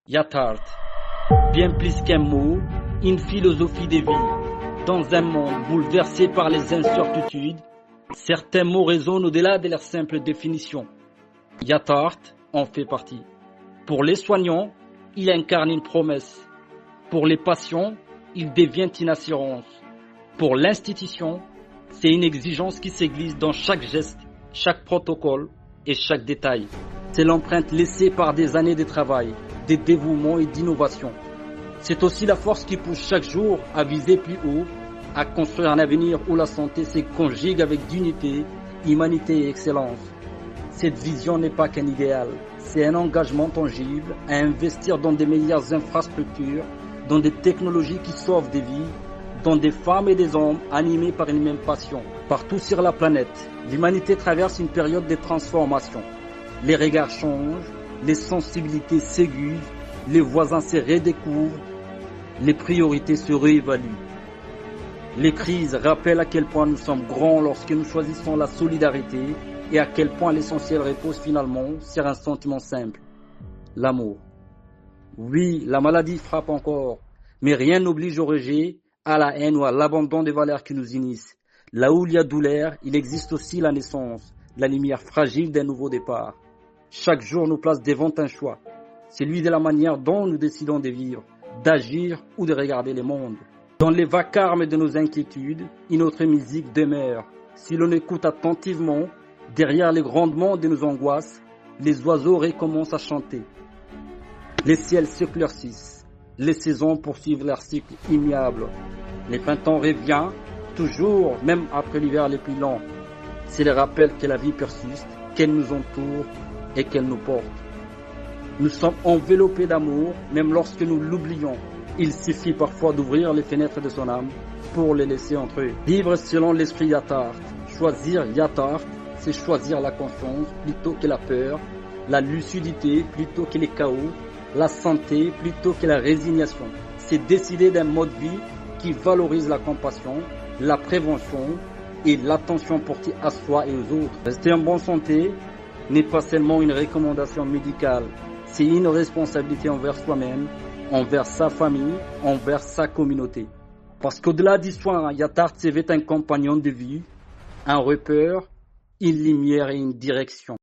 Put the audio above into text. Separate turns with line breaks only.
Yathart, bien plus qu'un mot, une philosophie de vie. Dans un monde bouleversé par les incertitudes, certains mots résonnent au-delà de leur simple définition. Yathart en fait partie. Pour les soignants, il incarne une promesse. Pour les patients, il devient une assurance. Pour l'institution, c'est une exigence qui s'église dans chaque geste, chaque protocole et chaque détail. C'est l'empreinte laissée par des années de travail, de dévouement et d'innovation. C'est aussi la force qui pousse chaque jour à viser plus haut, à construire un avenir où la santé se conjugue avec dignité, humanité et excellence. Cette vision n'est pas qu'un idéal, c'est un engagement tangible à investir dans des meilleures infrastructures, dans des technologies qui sauvent des vies, dans des femmes et des hommes animés par une même passion. Partout sur la planète, l'humanité traverse une période de transformation. Les regards changent, les sensibilités s'aiguisent, les voisins se redécouvrent, les priorités se réévaluent. Les crises rappellent à quel point nous sommes grands lorsque nous choisissons la solidarité et à quel point l'essentiel repose finalement sur un sentiment simple, l'amour. Oui, la maladie frappe encore, mais rien n'oblige au rejet, à la haine ou à l'abandon des valeurs qui nous unissent. Là où il y a douleur, il existe aussi la naissance, la lumière fragile d'un nouveau départ. Chaque jour nous place devant un choix, celui de la manière dont nous décidons de vivre, d'agir ou de regarder le monde. Dans les vacarmes de nos inquiétudes, une autre musique demeure. Si l'on écoute attentivement, derrière les grondements de nos angoisses, les oiseaux recommencent à chanter. Les ciels s'éclaircissent, les saisons poursuivent leur cycle immuable. Le printemps revient, toujours, même après l'hiver le plus long. C'est le rappel que la vie persiste, qu'elle nous entoure et qu'elle nous porte. Nous sommes enveloppés d'amour, même lorsque nous l'oublions. Il suffit parfois d'ouvrir les fenêtres de son âme pour les laisser entrer. Vivre selon l'esprit Yathart. Choisir Yathart, c'est choisir la confiance plutôt que la peur, la lucidité plutôt que les chaos, la santé plutôt que la résignation. C'est décider d'un mode de vie qui valorise la compassion, la prévention et l'attention portée à soi et aux autres. Rester en bonne santé n'est pas seulement une recommandation médicale, c'est une responsabilité envers soi-même, envers sa famille, envers sa communauté. Parce qu'au-delà du soin, Yathart se veut un compagnon de vie, un repère, une lumière et une direction.